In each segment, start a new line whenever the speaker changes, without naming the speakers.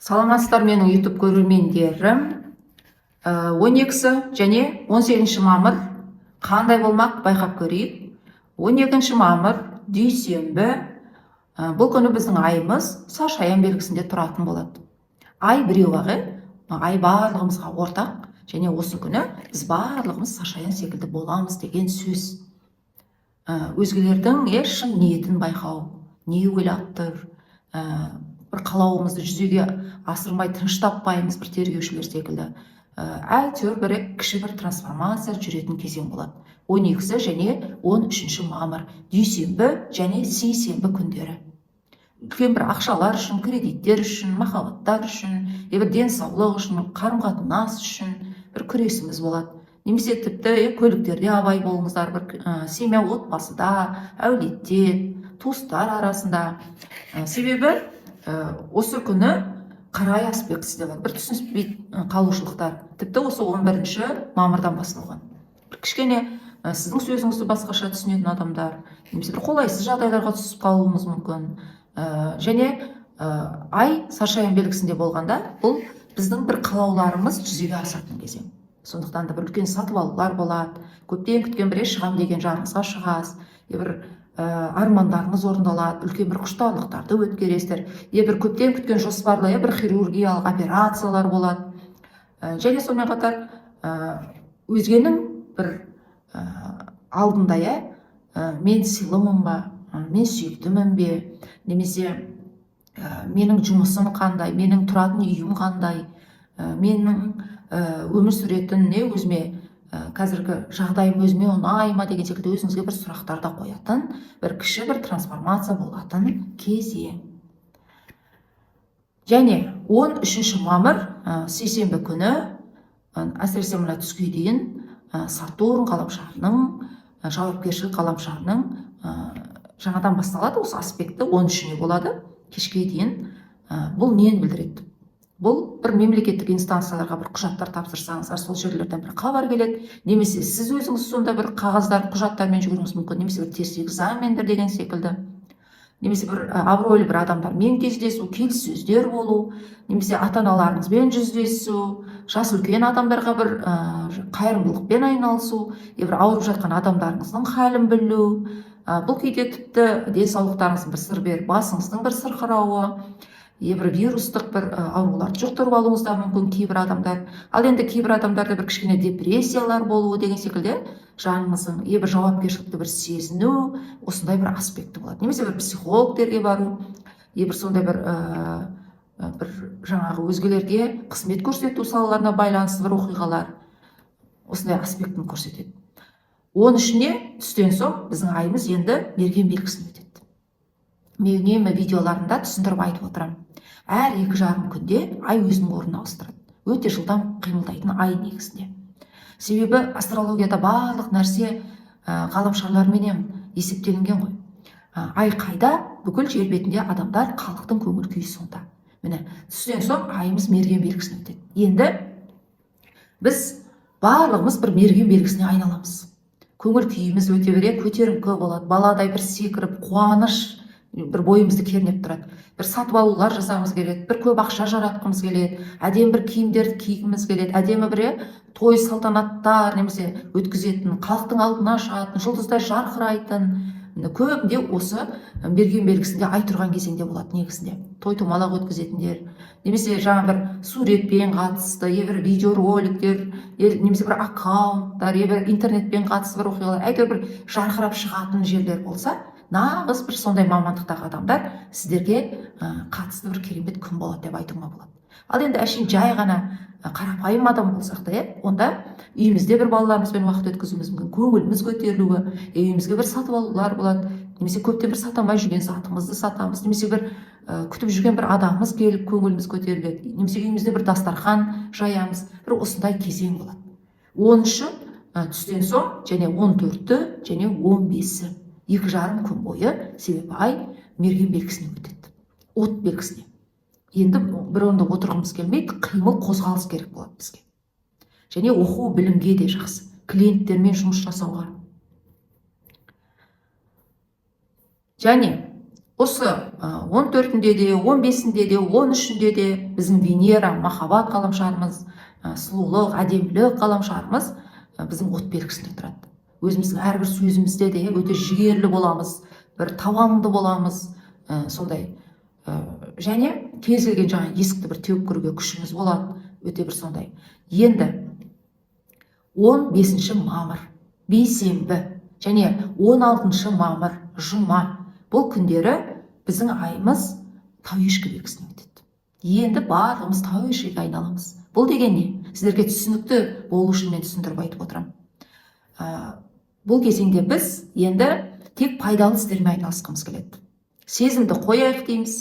Саламатсыздар менің YouTube көрермендерім. 12 және 18 мамыр қандай болмақ байқап көрейік. 12 мамыр дүйсенбі. Бұл күні біздің айымыз шашаян белгісінде тұратын болады. Ай біреу ақ, ай барлығымызға ортақ, және осы күні біз барлығымыз шашаян секілді боламыз деген сөз. Өзгелердің шын ниетін байқау, не ойлап тұр, бір қалауымызды жүзеге асырмай тыныш таппаймыз, бір тергеушілер секілді. Әйтеуір бір кіші бір трансформация жүретін кезең болады. 12 және 13 мамыр дүйсенбі және сейсенбі күндері. Үлкен бір ақшалар үшін, кредиттер үшін, махаббаттар үшін, бір денсаулық үшін, қарым-қатынас үшін бір күресіміз болады. Немесе тіпті көліктерде абай болыңыздар, бір семья отбасыда, әулетте, туыстар арасында. Себебі осы күні қарай аспектісі де бар, бір түсініспей қалушылықтар. Тіпті осы 11 мамырдан басталған. Бір кішкене сіздің сөзіңізді басқаша түсінетін адамдар, немесе бір қолайсыз жағдайларға түсіп қалуымыз мүмкін. Және ай шашаян белгісінде болғанда, бұл біздің бір қалауларымыз жүзеге асатын кезең. Сондықтан да бір үлкен сатып алулар болады, көптен күткен бір шығам деген жарыңызға шығасыз, бір армандарыңыз орындалады, үлкен бір құштарлықтарды өткересіздер, бір көптен күткен жоспарлы бір хирургиялық операциялар болады. Және сонымен қатар өзгенің бір алдында мен сыйлымын ба, мен сүйіктімін бе, немесе менің жұмысым қандай, менің тұратын үйім қандай, менің өмір сүретін өзіме қазіргі жағдайым өзіме ұнай ма деген секілді өзіңізге бір сұрақтарда қоятын, бір кіші бір трансформация болатын кезең. Және 13 мамыр сейсенбі күні, әсіресе мына түске дейін Сатурн ғаламшарының, жауапкершілік ғаламшарының жаңадан басталады. Осы аспекті 13-не болады, кешке дейін. Бұл нені білдіреді? Бұл бір мемлекеттік инстанцияларға бір құжаттар тапсырсаңыздар, сол жерлерден бір хабар келеді, немесе сіз өзіңіз сонда бір қағаздар, құжаттармен жүгіруіңіз мүмкін, немесе бір тест экзамендер деген секілді, немесе бір абыройлы бір адамдармен кездесу, келіссөздер болу, немесе ата-аналарыңызбен жүздесу, жас үлкен адамдарға бір қайырымдылықпен айналысу, бір ауырып жатқан адамдарыңыздың халін білу. Бұл кейде тіпті денсаулықтарыңыздың бір сыр беріп, басыңыздың бір сырқырауы, бір вирустық бір ауруларды жұқтырып алуыңыз да мүмкін кейбір адамдар. Ал енді кейбір адамдарда бір кішкене депрессиялар болуы деген секілді жаныңыздың бір жауапкершілікті бір сезіну, осындай бір аспекті болады. Немесе бір психологтерге бару, бір сондай бір жаңағы өзгелерге қызмет көрсету салаларына байланысты бір оқиғалар осындай аспектін көрсетеді. 13-не түстен соң біздің айымыз енді мерген белгісіне өтеді. Мен үнемі видеоларында түсіндіріп айтып отырамын. Әр 2,5 күнде ай өзінің орнын ауыстырады. Өте жылдам қимылдайтын ай негізінде. Себебі астрологияда барлық нәрсе ғаламшарларменен есептелінген ғой. Ай қайда, бүкіл жер бетінде адамдар, халықтың көңіл күйі сонда. Міне, түстен соң айымыз мерген белгісіне өтеді. Енді біз барлығымыз бір мерген белгісіне айналамыз. Көңіл күйіміз өте көтеріңкі болады, баладай бір секіріп, қуаныш бір бойымызды кернеп тұрады. Бір сатып алулар жасағымыз келеді, бір көп ақша жаратқымыз келеді, әдемі бір киімдерді кигіміз келеді, әдемі бір той салтанаттар немесе өткізетін, халықтың алдына шығатын, жұлдыздай жарқырайтын. Көбінде осы мерген белгісінде ай тұрған кезеңде болады негізінде. Той томалақ өткізетіндер, немесе жаңа бір суретпен қатысты, бір видеороликтер, немесе бір аккаунттар, бір интернетпен қатысты бір оқиғалар, әйтеуір бір жарқырап шығатын жерлер болса, нағыз бір сондай мамандықтағы адамдар сіздерге қатысты бір керемет күн болады деп айтуға болады. Ал енді әшейін жай ғана қарапайым адам болсақ та, онда үйімізде бір балаларымызбен уақыт өткізуіміз мүмкін, көңіліміз көтерілуі, үйімізге бір сатып алулар болады, немесе көптен бір сата алмай жүрген затымызды сатамыз, немесе бір күтіп жүрген бір адамымыз келіп көңіліміз көтеріледі, немесе үйімізде бір дастархан жаямыз, бір осындай кезең болады. 13-і түстен соң және 14-і және 15-і 2,5 күн бойы, себебі ай мерген белгісіне өтеді, от белгісіне. Енді бір орында отырғымыз келмейді, қимыл қозғалыс керек болады бізге. Және оқу білімге де жақсы, клиенттермен жұмыс жасауға. Және осы 14-інде де, 15-інде де, 13-інде де біздің Венера, махаббат ғаламшарымыз, сұлулық, әдемілік ғаламшарымыз біздің от белгісінде тұрады. Өзіміздің әрбір сөзімізде де өте жігерлі боламыз, бір табанды боламыз, сондай. Және кез келген жаңа есікті бір теуіп кіруге күшіміз болады, өте бір сондай. Енді 15 мамыр бейсенбі және 16 мамыр жұма, бұл күндері біздің айымыз тауешкі белгісіне өтеді. Енді барлығымыз тауешкіге айналамыз. Бұл деген не? Сіздерге түсінікті болу үшін мен түсіндіріп айтып отырамын. Бұл кезеңде біз енді тек пайдалы істермен айналысқымыз келеді. Сезімді қояйық дейміз,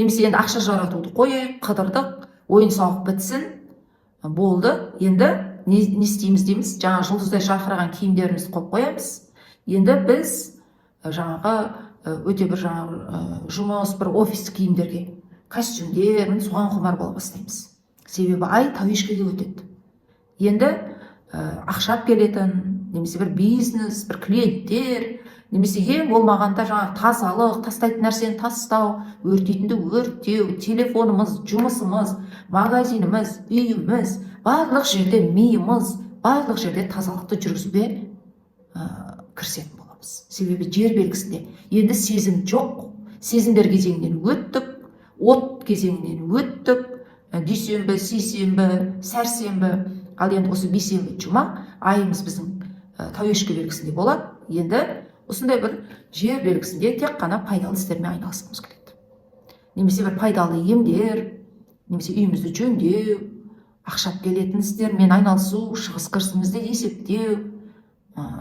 немесе енді ақша жаратуды қояйық, қыдырдық, ойын сауық бітсін, болды. Енді не істейміз дейміз? Жаңа жұлдыздай жарқыраған киімдерімізді қойып қоямыз. Енді біз жаңағы өте бір жұмыс, бір офис киімдерге, костюмдер, соған құмар бола бастаймыз. Себебі ай тауешкіге өтеді. Енді ақша келетін, немесе бір бизнес, бір клиенттер, немесе ең болмағанда жаңағы тазалық, тастайтын нәрсені тастау, өртейтінді өртеу, телефонымыз, жұмысымыз, магазиніміз, үйіміз, барлық жерде миымыз, барлық жерде тазалықты жүргізуге кірісетін боламыз. Себебі жер белгісінде енді сезім жоқ, сезімдер кезеңінен өттік, от кезеңінен өттік, дүйсенбі, сейсенбі, сәрсенбі, ал енді осы бейсенбі, жұма айымыз біздің тауешкі белгісінде болады. Енді осындай бір жер белгісінде тек қана пайдалы істермен айналысқымыз келеді. Немесе бір пайдалы емдер, немесе үйімізді жөндеу, ақша келетін істермен айналысу, шығыс кірісімізді есептеу,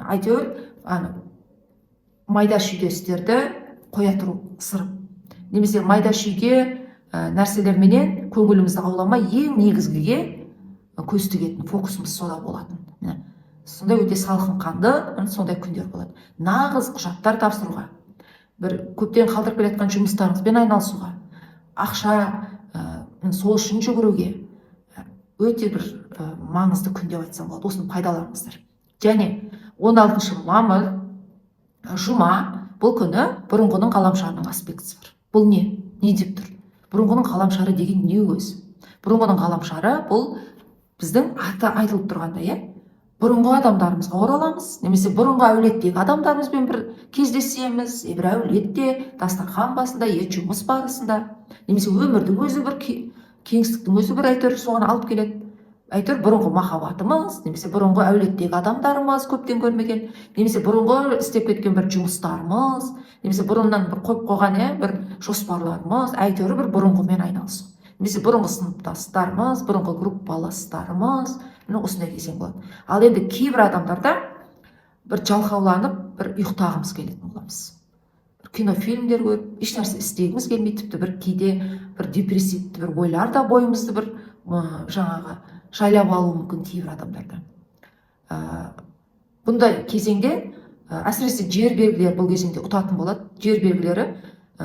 әйтеуір майда шүйде істерді қоя тұру сырып. Немесе майда шүйде нәрселерменен көңілімізді ауламай ең негізгіге көз тігетін фокусымыз сода болатын. Сондай өте салқын қанды, сондай күндер болады. Нағыз құжаттар тапсыруға, бір көптен қалдырып келе жұмыстарыңызбен айналысуға, ақша сол үшін жүгіруге өте бір маңызды күн деп айтсам болады. Осыны пайдаланыңыздар. Және 16 мамыр жұма, бұл күні бұрынғының ғаламшарының аспектісі бар. Бұл не? Не деп тұр? Бұрынғының ғаламшары деген не өзі? Бұрынғының ғаламшары бұл біздің аты айтылып тұрғанда, бұрынғы адамдарымызға ораламыз, немесе бұрынғы әулеттегі адамдарымызбен бір кездесеміз, бір әулетте, дастархан басында, жұмыс барысында, немесе өмірдің өзі бір кеңістіктің өзі бір әйтеуір соған алып келеді. Әйтеуір бұрынғы махаббатымыз, немесе бұрынғы әулеттегі адамдарымыз көптен көрмеген, немесе бұрынғы істеп кеткен бір жұмыстарымыз, немесе бұрыннан бір қойып қойған бір жоспарларымыз, әйтеуір бір бұрынғымен айналысу. Немесе бұрынғы сыныптастарымыз, бұрынғы группаластарымыз, осындай кезең болады. Ал енді кейбір адамдарда бір жалқауланып, бір ұйықтағымыз келетін боламыз. Бір кинофильмдер көріп, ешнәрсе істегіміз келмейді, тіпті бір кейде бір депрессивті бір ойлар да бойымызды бір жаңағы жайлап алуы мүмкін кейбір адамдарда. Бұндай кезеңде әсіресе жер белгілері бұл кезеңде ұтатын болады. Жер белгілері,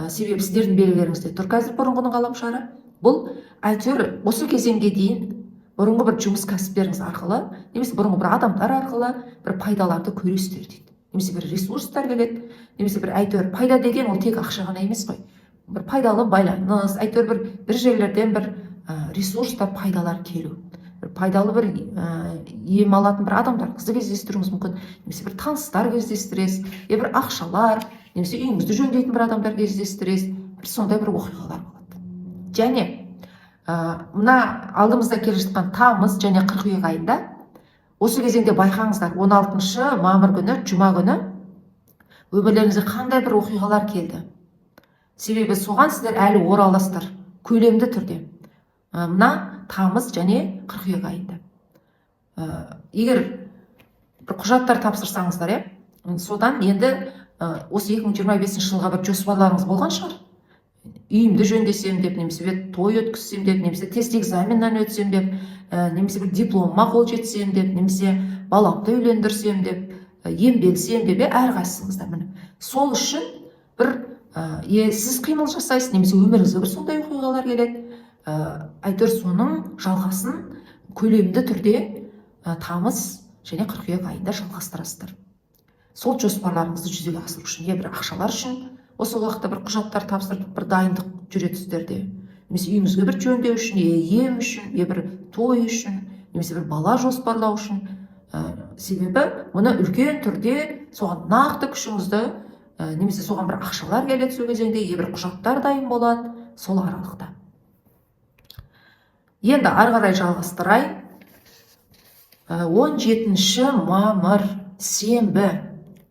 себебі сіздердің белгілеріңізде тұр қазір бұрынғының ғаламшары. Бұл әйтеуір осы кезеңге дейін бұрынғы бір жұмыс кәсіптеріңіз арқылы, немесе бұрынғы бір адамдар арқылы бір пайдаларды көресіздер дейді. Немесе бір ресурстар келеді, немесе бір әйтеуір пайда деген ол тек ақша ғана емес қой. Бір пайдалы байланыс, әйтеуір бір жерлерден бір ресурстар, пайдалар келу. Пайдалы бір ем алатын бір адамдарыңызды кездестіруіңіз мүмкін, немесе бір таныстар кездестіресіз, бір ақшалар, немесе үйіңізді жөндейтін бір адамдар кездестіресіз, бір сондай бір оқиғалар болады. Және мына алдымызда келе жатқан тамыз және қыркүйек айында осы кезеңде байқаңыздар, 16 мамыр күні, жұма күні өмірлеріңізге қандай бір оқиғалар келді. Себебі соған сіздер әлі ораласыздар, көлемді түрде. Мына тамыз және қыркүйек айында. Егер бір құжаттар тапсырсаңыздар, содан енді осы 2025 жылға бір жоспарларыңыз болған шығар. Үйімді жөндесем деп, немесе той өткізсем деп, немесе тест экзаменнен өтсем деп, немесе бір дипломыма қол жетсем деп, немесе баламды үйлендірсем деп, емделсем деп, әрқайсыңыздар міне. Сол үшін бір сіз қимыл жасайсыз, немесе өміріңізге бір сондай оқиғалар келеді. Әйтеуір соның жалғасын көлемді түрде тамыз және қыркүйек айында жалғастырасыздар. Сол жоспарларыңызды жүзеге асыру үшін, бір ақшалар үшін, осы уақытта бір құжаттар тапсырып бір дайындық жүреді сіздерде, немесе үйіңізге бір жөндеу үшін, ем үшін, бір той үшін, немесе бір бала жоспарлау үшін. Себебі мұны үлкен түрде соған нақты күшіңізді, немесе соған бір ақшалар келеді сол кезеңде, бір құжаттар дайын болады сол аралықта. Енді ары қарай жалғастырайын. 17 мамыр сенбі.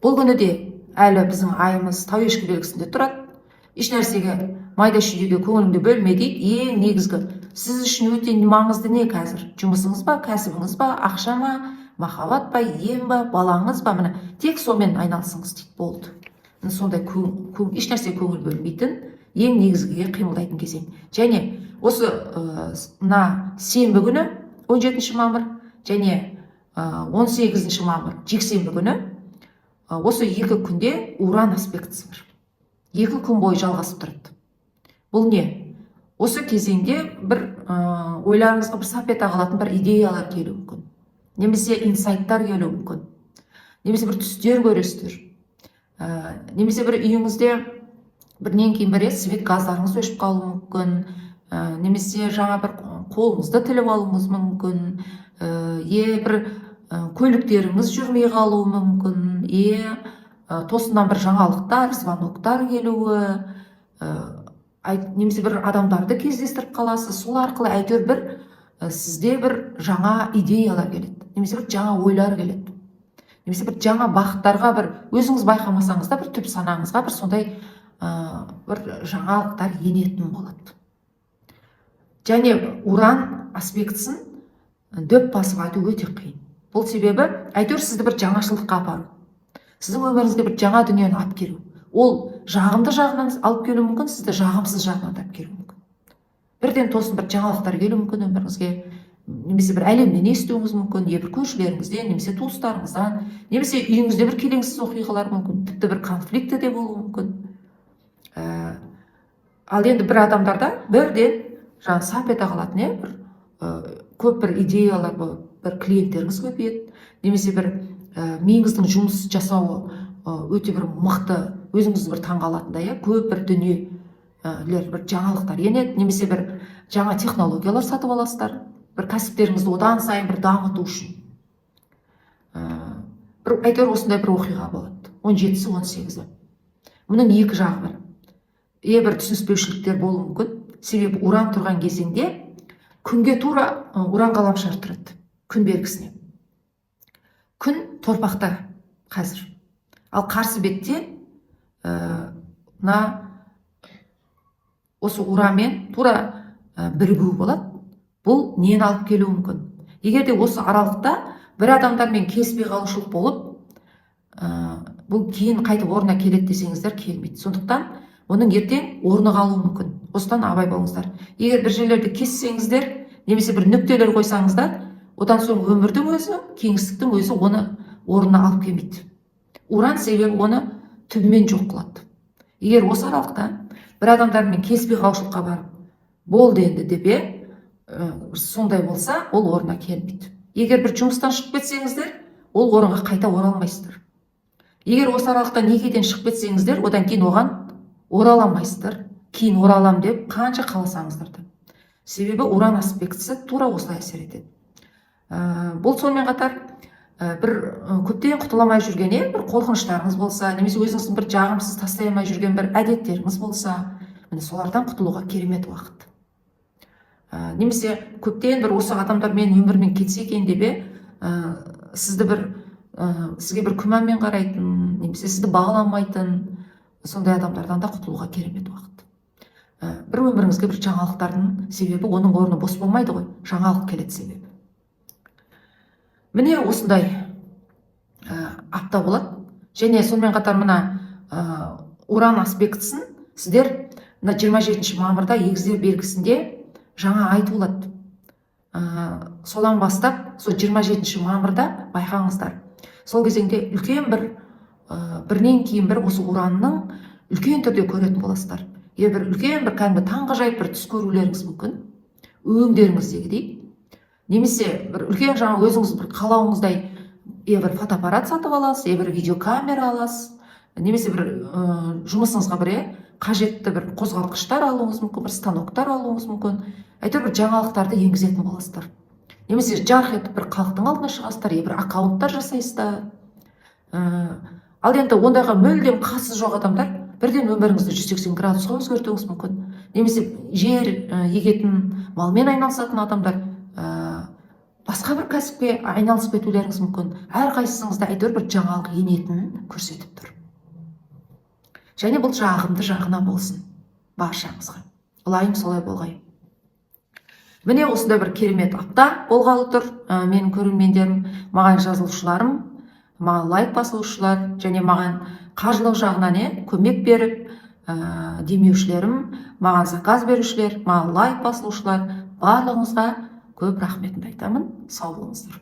Бұл күні де әлі біздің айымыз тауешкі белгісінде тұрады. Еш нәрсеге, майда шүйдеге көңіліңді бөлме дейді. Ең негізгі, сіз үшін өте маңызды не қазір? Жұмысыңыз ба, кәсібіңіз ба, ақша ма, махаббат па, ем ба, балаңыз ба? Міне тек сонымен айналысыңыз дейді. Болды. Сондай еш нәрсе көңіл бөлмейтін, ең негізгіге қимылдайтын кезең. Және осы сенбі күні 17 мамыр және 18 мамыр жексенбі күні осы екі күнде Уран аспектісі бар. Екі күн бойы жалғасып тұрады. Бұл не? Осы кезеңде бір ойларыңызға бір сап ете қалатын бір идеялар келуі мүмкін. Немесе инсайттар келуі мүмкін. Немесе бір түстер көресіздер. Немесе бір үйіңізде бірінен кейін бірі свет газдарыңыз өшіп қалуы мүмкін. Немесе жаңа бір қолыңызды тіліп алуыңыз мүмкін. Бір көліктеріңіз жүрмей қалуы мүмкін. Тосыннан бір жаңалықтар, звоноктар келуі. Немесе бір адамдарды кездестіріп қаласыз. Сол арқылы әйтеуір бір сізде бір жаңа идеялар келеді. Немесе бір жаңа ойлар келеді. Немесе бір жаңа бақыттарға бір өзіңіз байқамасаңыз да бір түп санаңызға бір сондай бір жаңалықтар енетін болады. Және Уран аспектісін дөп басып айту өте қиын. Бұл себебі әйтеуір сізді бір жаңашылдыққа апару. Сіздің өміріңізге бір жаңа дүниені алып келу. Ол жағымды жағынан алып келу мүмкін, сізді жағымсыз жағынан алып келу мүмкін. Бірден тосын бір жаңалықтар келу мүмкін өміріңізге. Немесе бір әлемнен естуіңіз мүмкін, бір көршілеріңізден, немесе туыстарыңыздан, немесе үйіңізде бір келеңсіз оқиғалар мүмкін, тіпті бір конфликті де болуы мүмкін. Ал енді бір адамдарда бірден жаңа сап ете қалатын, көп бір идеялар болып, бір клиенттеріңіз көбейеді, немесе бір миыңыздың жұмыс жасауы өте бір мықты, өзіңізді бір таңғалатындай, көп бір дүниелер, бір жаңалықтар енеді, немесе бір жаңа технологиялар сатып аласыздар, бір кәсіптеріңізді одан сайын бір дамыту үшін. Әйтеуір осындай бір оқиға болады. 17-сі, 18-і. Мұның екі жағы бар. Бір түсініспеушіліктер болуы мүмкін. Себебі Уран тұрған кезеңде күнге тура Уран ғаламшар тұрады. Күн белгісіне. Күн торпақта қазір. Ал қарсы бетте осы Уранмен тура бірігуі болады. Бұл нені алып келуі мүмкін? Егер де осы аралықта бір адамдармен келіспей қалушылық болып, бұл кейін қайтып орнына келеді десеңіздер, келмейді. Сондықтан оның ертең орны қалуы мүмкін. Осыдан абай болыңыздар. Егер бір жерлерді кессеңіздер, немесе бір нүктелер қойсаңыздар, одан соң өмірдің өзі, кеңістіктің өзі оны орнына алып келмейді. Уран себебі оны түбімен жоқ қылады. Егер осы аралықта бір адамдармен келіспей қалушылыққа барып, болды енді деп сондай болса, ол орнына келмейді. Егер бір жұмыстан шығып кетсеңіздер, ол орынға қайта оралмайсыздар. Егер осы аралықтан некеден шығып кетсеңіздер, одан кейін оған ораламайсыздар. Кейін оралам деп қанша қаласаңыздар да. Себебі Уран аспектісі тура осылай әсер етеді. Бұл сонымен қатар бір көптен құтыла алмай жүрген бір қорқыныштарыңыз болса, немесе өзіңіздің бір жағымсыз тастай алмай жүрген бір әдеттеріңіз болса, солардан құтылуға керемет уақыт. Немесе көптен бір осы адамдармен өмірмен кетсе екен деп сізге бір күмәнмен қарайтын, немесе сізді бағаламайтын сондай адамдардан да құтылуға керемет уақыт. Бір өміріңізге бір жаңалықтардың себебі оның орны бос болмайды ғой, жаңалық келеді себебі. Міне осындай апта болады. Және сонымен қатар Уран аспектісін сіздер 27 мамырда егіздер белгісінде жаңа ай туылады. Содан бастап, сол 27 мамырда байқаңыздар. Сол кезеңде үлкен бірінен кейін бір осы Уранның үлкен түрде көретін боласыздар. Бір үлкен бір кәдімгі таңғажайып бір түс көрулеріңіз мүмкін, өңдеріңіздегідей. Немесе бір үлкен жаңа өзіңіз бір қалауыңыздай бір фотоаппарат сатып аласыз, бір видеокамера аласыз, немесе бір жұмысыңызға бір қажетті бір қозғалтқыштар алуыңыз мүмкін, бір станоктар алуыңыз мүмкін, әйтеуір бір жаңалықтарды енгізетін боласыздар. Немесе жарқ етіп бір халықтың алдына шығасыздар, бір аккаунттар жасайсыздар. Ал енді ондайға мүлдем қатысы жоқ адамдар бірден өміріңізді 180 градусқа өзгертуіңіз мүмкін. Немесе жер егетін, малмен айналысатын адамдар басқа бір кәсіпке айналысып кетулеріңіз мүмкін. Әрқайсыңызда әйтеуір бір жаңалық енетінін көрсетіп тұр. Және бұл жағымды жағына болсын баршаңызға. Ылайым солай болғай. Міне осындай бір керемет апта болғалы тұр. Менің көрермендерім, маған жазылушыларым, маған лайк басушылар, және маған қаржылық жағынан көмек беріп, демеушілерім, маған заказ берушілер, маған лайк басушылар, барлығыңызға көп рахметімді айтамын. Сау болыңыздар.